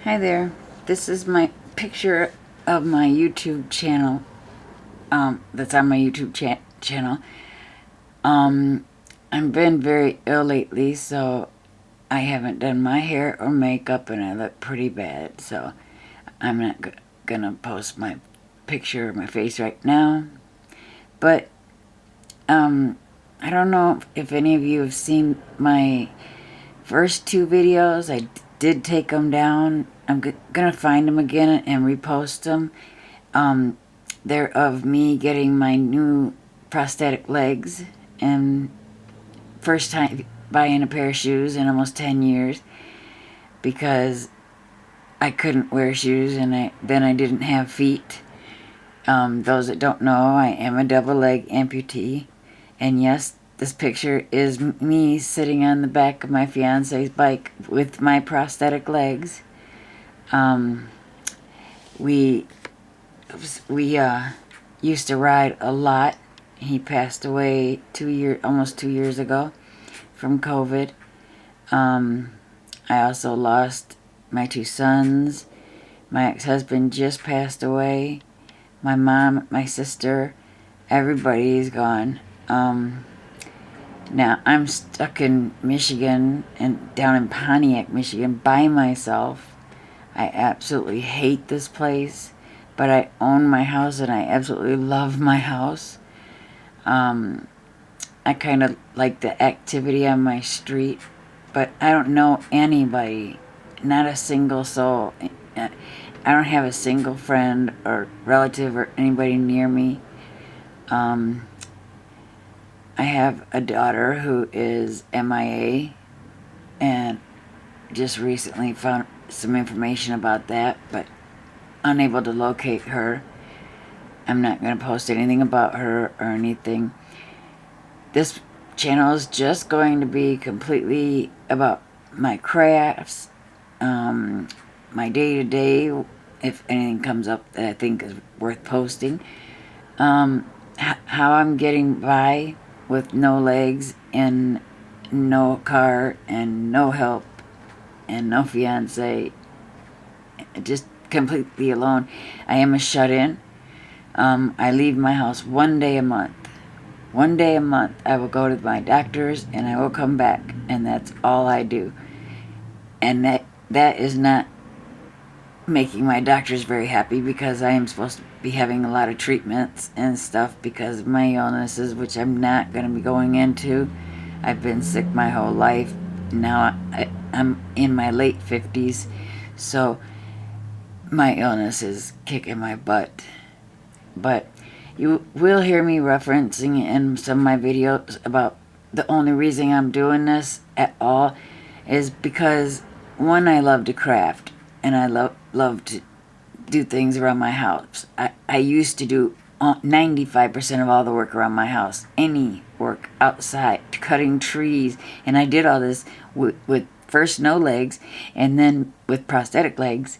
Hi there. This is my picture of my YouTube channel. That's on my YouTube channel. I've been very ill lately, so I haven't done my hair or makeup, and I look pretty bad. So I'm not gonna post my picture of my face right now. But I don't know if any of you have seen my first two videos. I did take them down. I'm gonna find them again and repost them. They're of me getting my new prosthetic legs, and first time buying a pair of shoes in almost 10 years because I couldn't wear shoes, and then I didn't have feet. Those that don't know, I am a double leg amputee, and yes, this picture is me sitting on the back of my fiance's bike with my prosthetic legs. We used to ride a lot. He passed away almost 2 years ago from COVID. I also lost my two sons. My ex-husband just passed away. My mom, my sister, everybody's gone. Now I'm stuck in Michigan, and down in Pontiac, Michigan, by myself. I absolutely hate this place, but I own my house and I absolutely love my house. I kind of like the activity on my street, but I don't know anybody, not a single soul. I don't have a single friend or relative or anybody near me. I have a daughter who is MIA, and just recently found some information about that, but unable to locate her. I'm not going to post anything about her or anything. This channel is just going to be completely about my crafts, my day-to-day, if anything comes up that I think is worth posting, how I'm getting by with no legs and no car and no help and no fiance, just completely alone. I am a shut-in. I leave my house one day a month. One day a month I will go to my doctor's and I will come back, and that's all I do. And that is not making my doctors very happy, because I am supposed to be having a lot of treatments and stuff because of my illnesses, which I'm not going to be going into. I've been sick my whole life. Now I'm in my late 50s, so my illness is kicking my butt. But you will hear me referencing in some of my videos about the only reason I'm doing this at all is because, one, I love to craft, and I love to do things around my house. I used to do 95% of all the work around my house, any work outside, cutting trees, and I did all this with first no legs and then with prosthetic legs.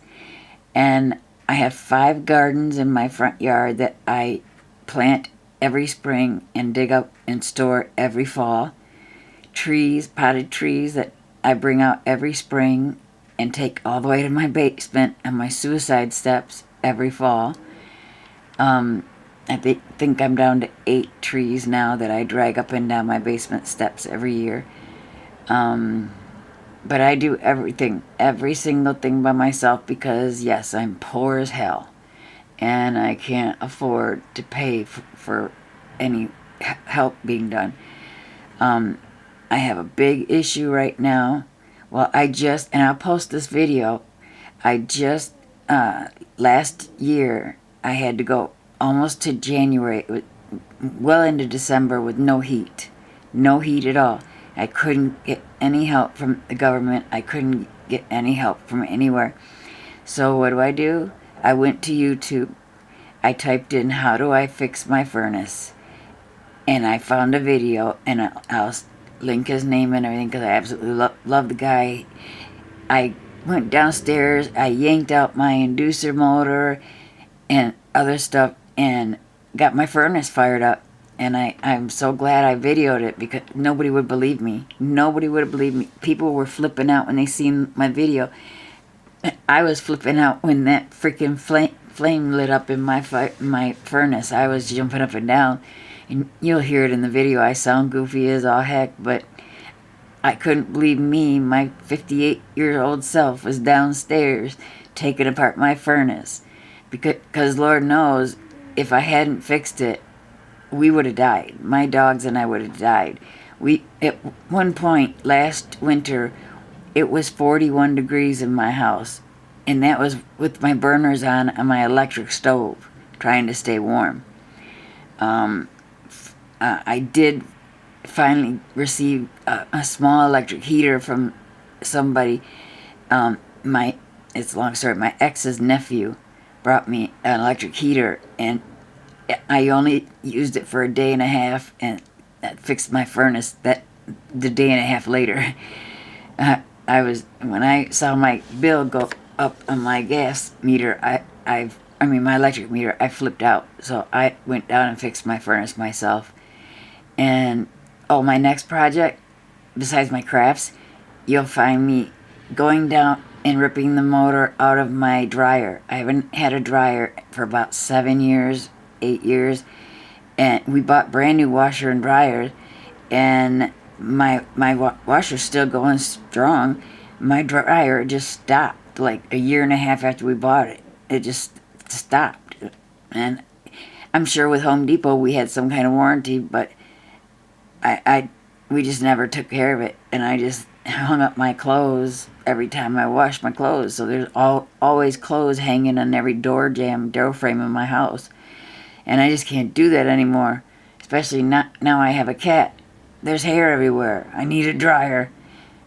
And I have 5 gardens in my front yard that I plant every spring and dig up and store every fall. Trees, potted trees that I bring out every spring and take all the way to my basement and my suicide steps every fall. I think I'm down to 8 trees now that I drag up and down my basement steps every year. But I do everything, every single thing by myself because, yes, I'm poor as hell. And I can't afford to pay for any help being done. I have a big issue right now. Well, and I'll post this video, last year, I had to go almost to January, well into December, with no heat. No heat at all. I couldn't get any help from the government. I couldn't get any help from anywhere. So what do? I went to YouTube. I typed in, how do I fix my furnace? And I found a video, and I'll link his name and everything because I absolutely love the guy. I went downstairs, I yanked out my inducer motor and other stuff and got my furnace fired up. And I'm so glad I videoed it because nobody would believe me. Nobody would have believed me. People were flipping out when they seen my video. I was flipping out when that freaking flame lit up in my furnace. I was jumping up and down, and you'll hear it in the video. I sound goofy as all heck, but I couldn't believe me, my 58-year-old self, was downstairs taking apart my furnace. Because Lord knows, if I hadn't fixed it, we would have died. My dogs and I would have died. At one point last winter, it was 41 degrees in my house, and that was with my burners on my electric stove, trying to stay warm. I did finally receive a small electric heater from somebody. It's a long story. My ex's nephew brought me an electric heater, and I only used it for a day and a half, and that fixed my furnace. That the day and a half later, when I saw my bill go up on my gas meter, my electric meter, I flipped out. So I went down and fixed my furnace myself. And my next project, besides my crafts, you'll find me going down and ripping the motor out of my dryer. I haven't had a dryer for about 7 years, 8 years, and we bought brand new washer and dryer, and my washer's still going strong. My dryer just stopped like a year and a half after we bought it. It just stopped. And I'm sure with Home Depot we had some kind of warranty, but we just never took care of it, and I just hung up my clothes every time I washed my clothes. So there's always clothes hanging on every door frame in my house, and I just can't do that anymore. Especially not now I have a cat. There's hair everywhere. I need a dryer.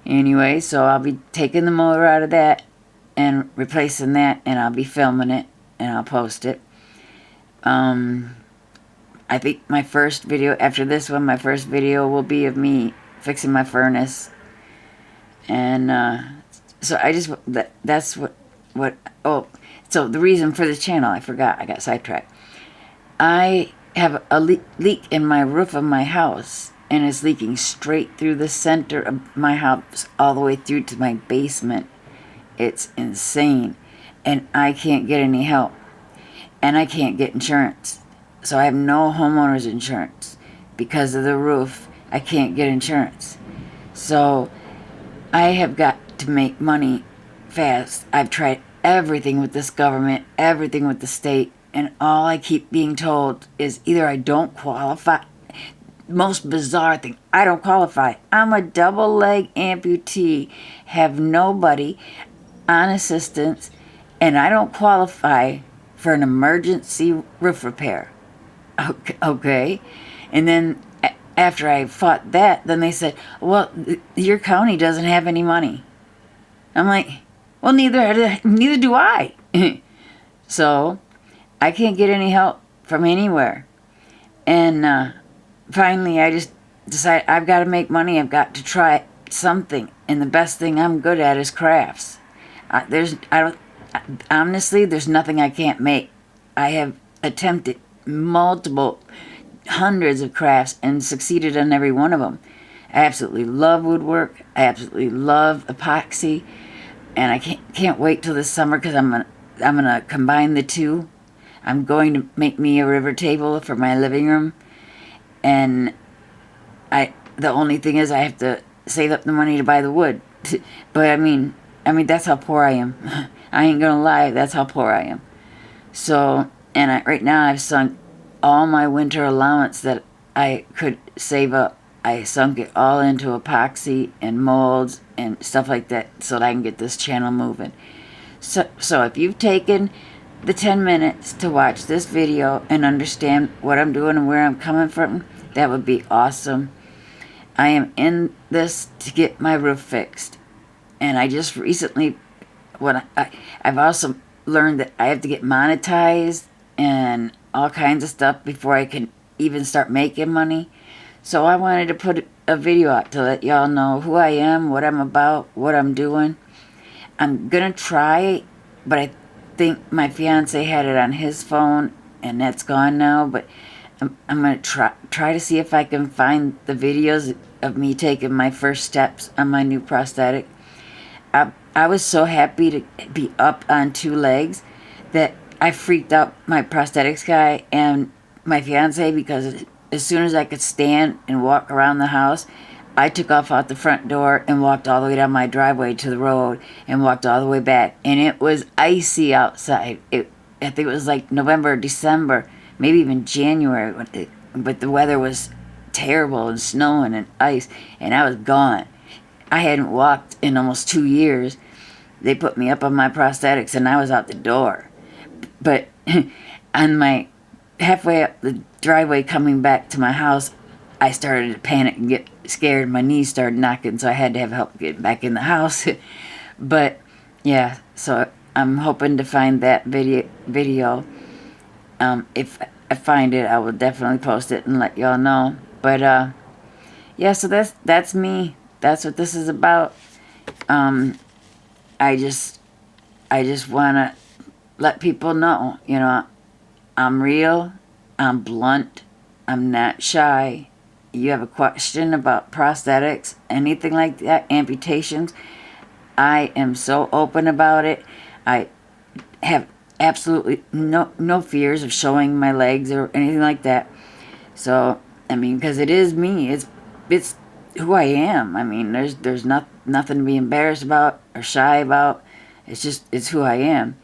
Anyway, so I'll be taking the motor out of that and replacing that, and I'll be filming it and I'll post it. I think my first video after this one, my first video will be of me fixing my furnace. And so I just that's what so the reason for this channel, I forgot, I got sidetracked. I have a leak in my roof of my house, and it's leaking straight through the center of my house all the way through to my basement. It's insane, and I can't get any help, and I can't get insurance. So I have no homeowner's insurance. Because of the roof, I can't get insurance. So I have got to make money fast. I've tried everything with this government, everything with the state, and all I keep being told is either I don't qualify. Most bizarre thing, I don't qualify. I'm a double leg amputee, have nobody on assistance, and I don't qualify for an emergency roof repair. Okay. And then after I fought that, then they said, well, your county doesn't have any money. I'm like, well, neither do I. So I can't get any help from anywhere. And finally, I just decided I've got to make money. I've got to try something. And the best thing I'm good at is crafts. Honestly, there's nothing I can't make. I have attempted hundreds of crafts and succeeded on every one of them. I absolutely love woodwork. I absolutely love epoxy, and I can't wait till this summer because I'm gonna combine the two. I'm going to make me a river table for my living room, and the only thing is I have to save up the money to buy the wood. But I mean that's how poor I am. I ain't gonna lie, that's how poor I am. So, and right now I've sunk all my winter allowance that I could save up. I sunk it all into epoxy and molds and stuff like that so that I can get this channel moving. So if you've taken the 10 minutes to watch this video and understand what I'm doing and where I'm coming from, that would be awesome. I am in this to get my roof fixed. And I just recently, I've also learned that I have to get monetized and all kinds of stuff before I can even start making money. So I wanted to put a video out to let y'all know who I am, what I'm about, what I'm doing. I'm gonna try, but I think my fiance had it on his phone and that's gone now, but I'm gonna try to see if I can find the videos of me taking my first steps on my new prosthetic. I was so happy to be up on two legs that I freaked out my prosthetics guy and my fiance, because as soon as I could stand and walk around the house, I took off out the front door and walked all the way down my driveway to the road and walked all the way back. And it was icy outside. I think it was like November, December, maybe even January, but the weather was terrible and snowing and ice, and I was gone. I hadn't walked in almost 2 years. They put me up on my prosthetics and I was out the door. But on my halfway up the driveway coming back to my house, I started to panic and get scared. My knees started knocking, so I had to have help getting back in the house. But yeah, so I'm hoping to find that video. If I find it, I will definitely post it and let y'all know. But yeah, so that's me. That's what this is about. I just want to let people know, I'm real, I'm blunt, I'm not shy. You have a question about prosthetics, anything like that, amputations, I am so open about it. I have absolutely no fears of showing my legs or anything like that. So, I mean, because it is me. It's who I am. I mean, there's nothing to be embarrassed about or shy about. It's who I am.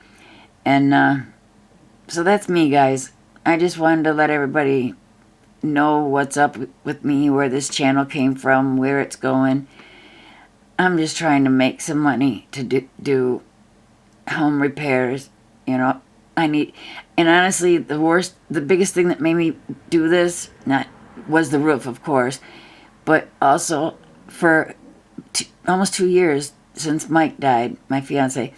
And so that's me, guys. I just wanted to let everybody know what's up with me, where this channel came from, where it's going. I'm just trying to make some money to do home repairs. I need, and honestly, the biggest thing that made me do this, was the roof, of course, but also for almost 2 years since Mike died, my fiance.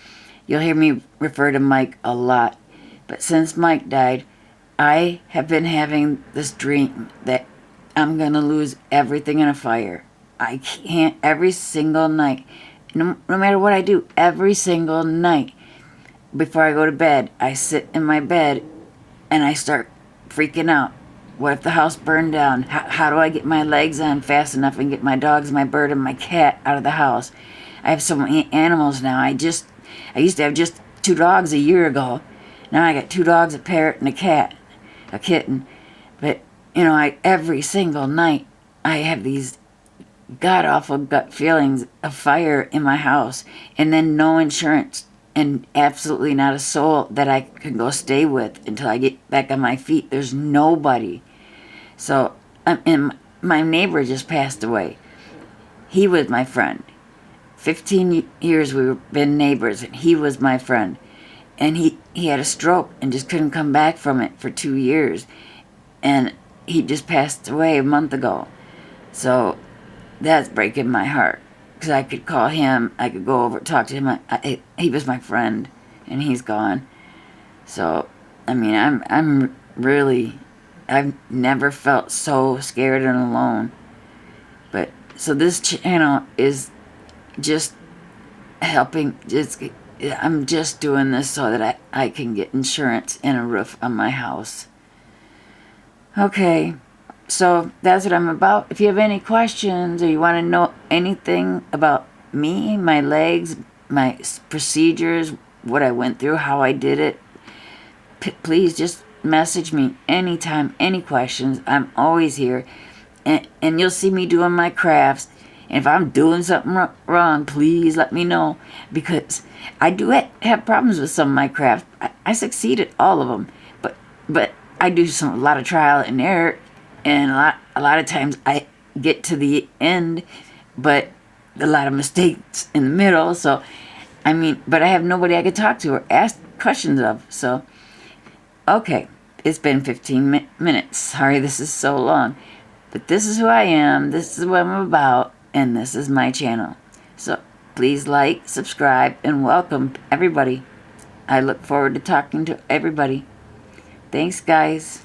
You'll hear me refer to Mike a lot, but since Mike died, I have been having this dream that I'm gonna lose everything in a fire. I can't, every single night, no matter what I do, every single night, before I go to bed, I sit in my bed and I start freaking out. What if the house burned down? How do I get my legs on fast enough and get my dogs, my bird, and my cat out of the house? I have so many animals now. I used to have just 2 dogs a year ago. Now I got 2 dogs, a parrot, and a cat, a kitten. But, every single night I have these god-awful gut feelings of fire in my house, and then no insurance, and absolutely not a soul that I can go stay with until I get back on my feet. There's nobody. So, and my neighbor just passed away. He was my friend. 15 years we've been neighbors, and he was my friend. And he had a stroke and just couldn't come back from it for 2 years. And he just passed away a month ago. So, that's breaking my heart. Because I could call him, I could go over, talk to him. He was my friend, and he's gone. So, I mean, I'm really, I've never felt so scared and alone. But, so this channel is just helping, I'm just doing this so that I can get insurance and a roof on my house. Okay. So that's what I'm about. If you have any questions or you want to know anything about me, my legs, my procedures, what I went through, how I did it, please just message me anytime, any questions. I'm always here. And you'll see me doing my crafts. And if I'm doing something wrong, please let me know. Because I do have problems with some of my crafts. I succeed at all of them. But I do a lot of trial and error. And a lot of times I get to the end, but a lot of mistakes in the middle. So, I mean, but I have nobody I could talk to or ask questions of. So, okay, it's been 15 minutes. Sorry this is so long. But this is who I am, this is what I'm about, and this is my channel. So, please like, subscribe, and welcome everybody. I look forward to talking to everybody. Thanks, guys.